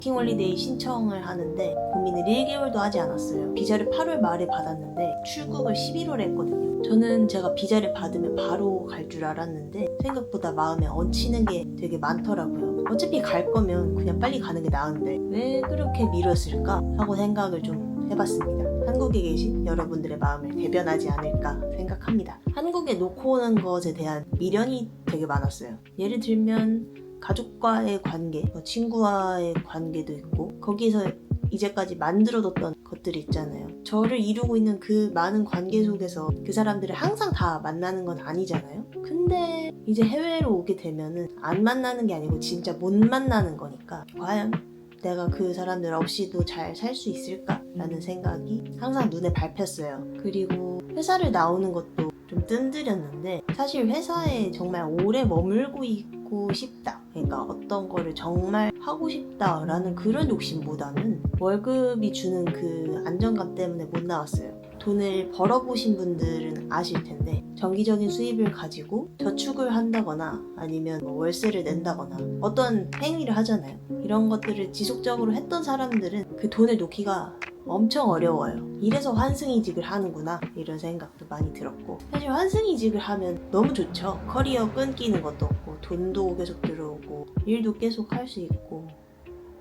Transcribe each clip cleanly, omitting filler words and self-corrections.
워킹홀리데이 신청을 하는데 고민을 1개월도 하지 않았어요. 비자를 8월 말에 받았는데 출국을 11월에 했거든요. 저는 제가 비자를 받으면 바로 갈 줄 알았는데 생각보다 마음에 얹히는 게 되게 많더라고요. 어차피 갈 거면 그냥 빨리 가는 게 나은데 왜 그렇게 미뤘을까 하고 생각을 좀 해봤습니다. 한국에 계신 여러분들의 마음을 대변하지 않을까 생각합니다. 한국에 놓고 오는 것에 대한 미련이 되게 많았어요. 예를 들면 가족과의 관계, 친구와의 관계도 있고 거기서 이제까지 만들어뒀던 것들이 있잖아요. 저를 이루고 있는 그 많은 관계 속에서 그 사람들을 항상 다 만나는 건 아니잖아요. 근데 이제 해외로 오게 되면은 안 만나는 게 아니고 진짜 못 만나는 거니까 과연 내가 그 사람들 없이도 잘 살 수 있을까? 라는 생각이 항상 눈에 밟혔어요. 그리고 회사를 나오는 것도 좀 뜸들였는데 사실 회사에 정말 오래 머물고 있고 싶다. 그러니까 어떤 거를 정말 하고 싶다라는 그런 욕심보다는 월급이 주는 그 안정감 때문에 못 나왔어요. 돈을 벌어보신 분들은 아실 텐데 정기적인 수입을 가지고 저축을 한다거나 아니면 월세를 낸다거나 어떤 행위를 하잖아요. 이런 것들을 지속적으로 했던 사람들은 그 돈을 놓기가 엄청 어려워요. 이래서 환승이직을 하는구나 이런 생각도 많이 들었고 사실 환승이직을 하면 너무 좋죠. 커리어 끊기는 것도 없고 돈도 계속 들어오고 일도 계속 할 수 있고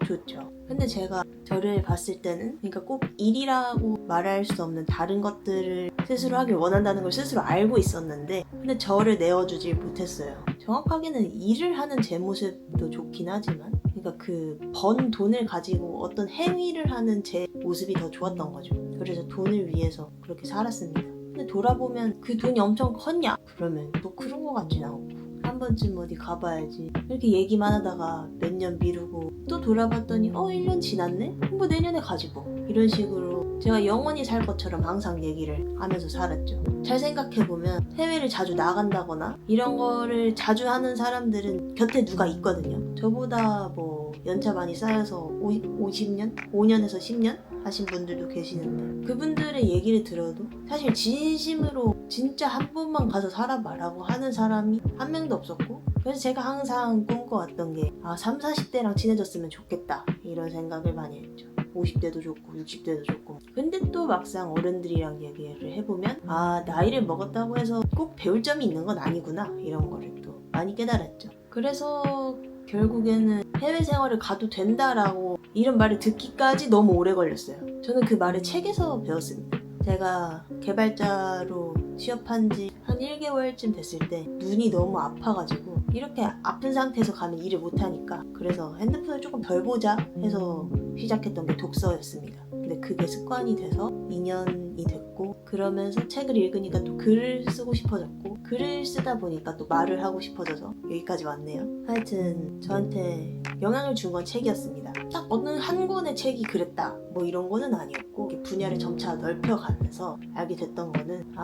좋죠. 근데 제가 저를 봤을 때는 그러니까 꼭 일이라고 말할 수 없는 다른 것들을 스스로 하길 원한다는 걸 스스로 알고 있었는데 근데 저를 내어주질 못했어요. 정확하게는 일을 하는 제 모습도 좋긴 하지만 그러니까 그 번 돈을 가지고 어떤 행위를 하는 제 모습이 더 좋았던 거죠. 그래서 돈을 위해서 그렇게 살았습니다. 근데 돌아보면 그 돈이 엄청 컸냐? 그러면 또 그런 거 같진 않고 한 번쯤 어디 가봐야지 이렇게 얘기만 하다가 몇 년 미루고 또 돌아봤더니 1년 지났네? 뭐 내년에 가지 뭐 이런 식으로 제가 영원히 살 것처럼 항상 얘기를 하면서 살았죠. 잘 생각해보면 해외를 자주 나간다거나 이런 거를 자주 하는 사람들은 곁에 누가 있거든요. 저보다 뭐 연차 많이 쌓여서 50년? 5년에서 10년? 하신 분들도 계시는데 그분들의 얘기를 들어도 사실 진심으로 진짜 한 번만 가서 살아봐 라고 하는 사람이 한 명도 없었고 그래서 제가 항상 꿈꿔왔던 게 3, 40대랑 친해졌으면 좋겠다 이런 생각을 많이 했죠. 50대도 좋고 60대도 좋고 근데 또 막상 어른들이랑 얘기를 해보면 나이를 먹었다고 해서 꼭 배울 점이 있는 건 아니구나 이런 거를 또 많이 깨달았죠. 그래서 결국에는 해외 생활을 가도 된다라고 이런 말을 듣기까지 너무 오래 걸렸어요. 저는 그 말을 책에서 배웠습니다. 제가 개발자로 취업한 지 한 1개월쯤 됐을 때 눈이 너무 아파가지고 이렇게 아픈 상태에서 가면 일을 못하니까 그래서 핸드폰을 조금 덜 보자 해서 시작했던 게 독서였습니다. 근데 그게 습관이 돼서 2년이 됐고 그러면서 책을 읽으니까 또 글을 쓰고 싶어졌고 글을 쓰다 보니까 또 말을 하고 싶어져서 여기까지 왔네요. 하여튼 저한테 영향을 준 건 책이었습니다. 딱 어느 한 권의 책이 그랬다 뭐 이런 거는 아니었고 분야를 점차 넓혀가면서 알게 됐던 거는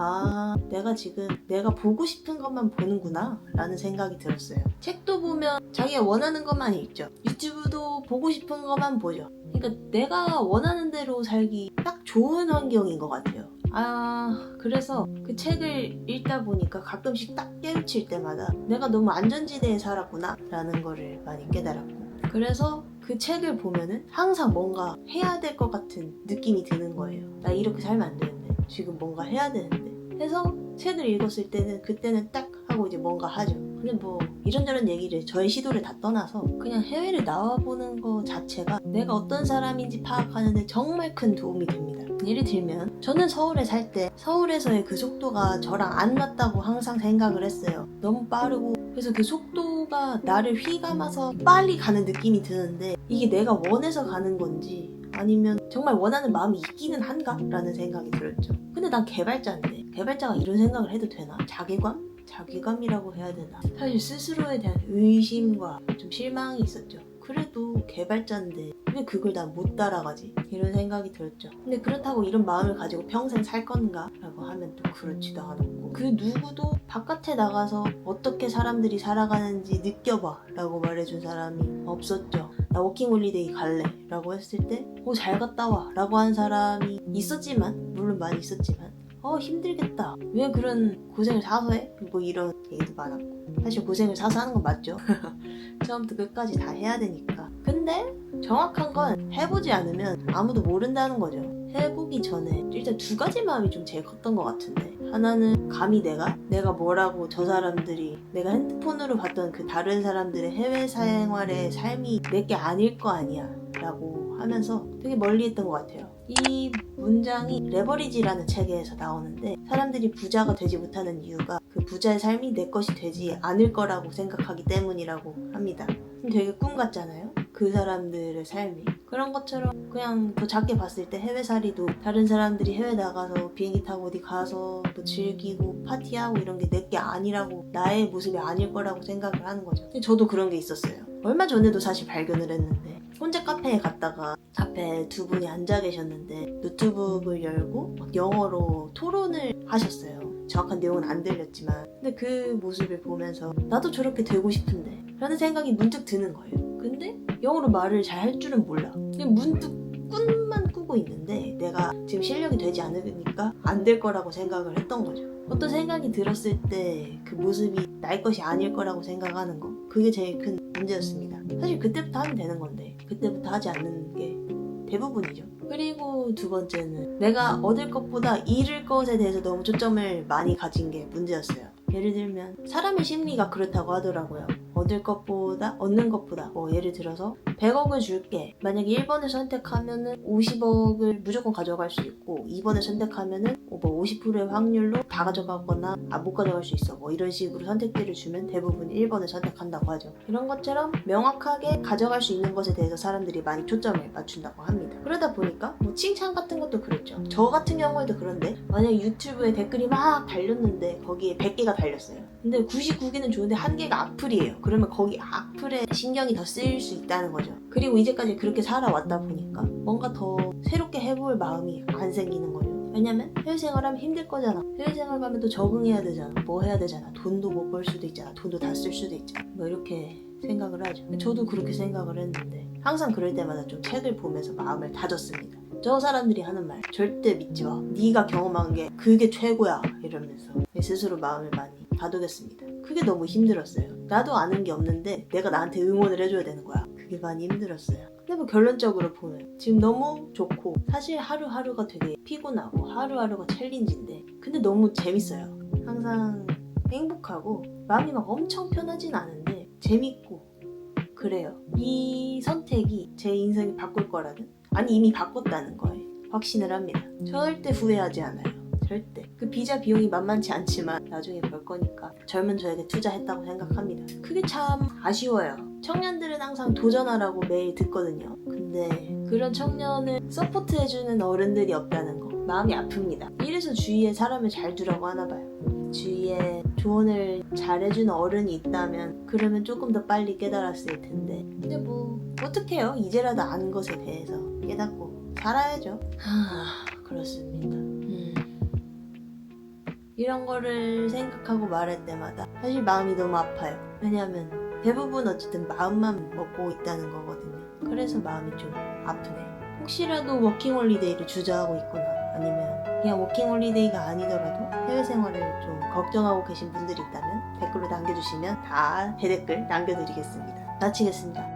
내가 지금 내가 보고 싶은 것만 보는구나 라는 생각이 들었어요. 책도 보면 자기가 원하는 것만 읽죠. 유튜브도 보고 싶은 것만 보죠. 그러니까 내가 원하는 대로 살기 딱 좋은 환경인 것 같아요. 그래서 그 책을 읽다 보니까 가끔씩 딱 깨우칠 때마다 내가 너무 안전지대에 살았구나 라는 거를 많이 깨달았고 그래서 그 책을 보면은 항상 뭔가 해야 될 것 같은 느낌이 드는 거예요. 나 이렇게 살면 안 되는데 지금 뭔가 해야 되는데 해서 책을 읽었을 때는 그때는 딱 하고 이제 뭔가 하죠. 근데 뭐 이런저런 얘기를 저의 시도를 다 떠나서 그냥 해외를 나와보는 거 자체가 내가 어떤 사람인지 파악하는데 정말 큰 도움이 됩니다. 예를 들면 저는 서울에 살 때 서울에서의 그 속도가 저랑 안 맞다고 항상 생각을 했어요. 너무 빠르고 그래서 그 속도가 나를 휘감아서 빨리 가는 느낌이 드는데 이게 내가 원해서 가는 건지 아니면 정말 원하는 마음이 있기는 한가? 라는 생각이 들었죠. 근데 난 개발자인데 개발자가 이런 생각을 해도 되나? 자괴감이라고 해야 되나? 사실 스스로에 대한 의심과 좀 실망이 있었죠. 그래도 개발자인데 왜 그걸 난 못 따라가지? 이런 생각이 들었죠. 근데 그렇다고 이런 마음을 가지고 평생 살 건가? 라고 하면 또 그렇지도 않았고 그 누구도 바깥에 나가서 어떻게 사람들이 살아가는지 느껴봐 라고 말해준 사람이 없었죠. 나 워킹홀리데이 갈래 라고 했을 때 잘 갔다 와 라고 한 사람이 있었지만 물론 많이 있었지만 힘들겠다, 왜 그런 고생을 사서 해? 뭐 이런 얘기도 많았고, 사실 고생을 사서 하는 건 맞죠. 처음부터 끝까지 다 해야 되니까. 근데 정확한 건 해보지 않으면 아무도 모른다는 거죠. 해보기 전에 일단 두 가지 마음이 좀 제일 컸던 것 같은데, 하나는 감히 내가 뭐라고 저 사람들이, 내가 핸드폰으로 봤던 그 다른 사람들의 해외 생활의 삶이 내게 아닐 거 아니야 라고 하면서 되게 멀리 했던 것 같아요. 이 문장이 레버리지라는 책에서 나오는데, 사람들이 부자가 되지 못하는 이유가 그 부자의 삶이 내 것이 되지 않을 거라고 생각하기 때문이라고 합니다. 되게 꿈 같잖아요, 그 사람들의 삶이. 그런 것처럼 그냥 더 작게 봤을 때 해외살이도 다른 사람들이 해외 나가서 비행기 타고 어디 가서 뭐 즐기고 파티하고 이런 게 내게 아니라고, 나의 모습이 아닐 거라고 생각을 하는 거죠. 근데 저도 그런 게 있었어요. 얼마 전에도 사실 발견을 했는데, 혼자 카페에 갔다가 앞에 두 분이 앉아 계셨는데 노트북을 열고 막 영어로 토론을 하셨어요. 정확한 내용은 안 들렸지만, 근데 그 모습을 보면서 나도 저렇게 되고 싶은데 라는 생각이 문득 드는 거예요. 근데 영어로 말을 잘 할 줄은 몰라. 그냥 문득 꿈만 꾸고 있는데 내가 지금 실력이 되지 않으니까 안 될 거라고 생각을 했던 거죠. 어떤 생각이 들었을 때 그 모습이 나의 것이 아닐 거라고 생각하는 거, 그게 제일 큰 문제였습니다. 사실 그때부터 하면 되는 건데 그때부터 하지 않는 게 대부분이죠. 그리고 두 번째는 내가 얻을 것보다 잃을 것에 대해서 너무 초점을 많이 가진 게 문제였어요. 예를 들면 사람의 심리가 그렇다고 하더라고요. 얻는 것보다 뭐 예를 들어서 100억을 줄게, 만약에 1번을 선택하면은 50억을 무조건 가져갈 수 있고 2번을 선택하면은 뭐 50%의 확률로 다 가져가거나 못 가져갈 수 있어, 뭐 이런 식으로 선택지를 주면 대부분 1번을 선택한다고 하죠. 이런 것처럼 명확하게 가져갈 수 있는 것에 대해서 사람들이 많이 초점을 맞춘다고 합니다. 그러다 보니까 뭐 칭찬 같은 것도 그렇죠. 저 같은 경우에도 그런데, 만약에 유튜브에 댓글이 막 달렸는데 거기에 100개가 달렸어요. 근데 99개는 좋은데 한 개가 악플이에요. 그러면 거기 악플에 신경이 더 쓰일 수 있다는 거죠. 그리고 이제까지 그렇게 살아왔다 보니까 뭔가 더 새롭게 해볼 마음이 안 생기는 거예요. 왜냐면 해외생활하면 힘들 거잖아. 해외생활 가면 또 적응해야 되잖아. 뭐 해야 되잖아. 돈도 못 벌 수도 있잖아. 돈도 다 쓸 수도 있잖아. 뭐 이렇게 생각을 하죠. 저도 그렇게 생각을 했는데 항상 그럴 때마다 좀 책을 보면서 마음을 다졌습니다. 저 사람들이 하는 말 절대 믿지 마. 네가 경험한 게 그게 최고야 이러면서 스스로 마음을 많이 다독였습니다. 그게 너무 힘들었어요. 나도 아는 게 없는데 내가 나한테 응원을 해줘야 되는 거야. 그게 많이 힘들었어요. 근데 뭐 결론적으로 보면 지금 너무 좋고, 사실 하루하루가 되게 피곤하고 하루하루가 챌린지인데 근데 너무 재밌어요. 항상 행복하고 마음이 막 엄청 편하진 않은데 재밌고 그래요. 이 선택이 제 인생을 바꿀 거라는, 아니 이미 바꿨다는 거에 확신을 합니다. 절대 후회하지 않아요. 절대. 그 비자 비용이 만만치 않지만 나중에 벌 거니까 젊은 저에게 투자했다고 생각합니다. 그게 참 아쉬워요. 청년들은 항상 도전하라고 매일 듣거든요. 근데 그런 청년을 서포트해주는 어른들이 없다는 거 마음이 아픕니다. 이래서 주위에 사람을 잘 두라고 하나 봐요. 주위에 조언을 잘해주는 어른이 있다면 그러면 조금 더 빨리 깨달았을 텐데, 근데 뭐 어떡해요. 이제라도 아는 것에 대해서 깨닫고 살아야죠. 그렇습니다. 이런 거를 생각하고 말할 때마다 사실 마음이 너무 아파요. 왜냐면 대부분 어쨌든 마음만 먹고 있다는 거거든요. 그래서 마음이 좀 아프네요. 혹시라도 워킹홀리데이를 주저하고 있거나 아니면 그냥 워킹홀리데이가 아니더라도 해외 생활을 좀 걱정하고 계신 분들이 있다면 댓글로 남겨주시면 다 대댓글 남겨드리겠습니다. 마치겠습니다.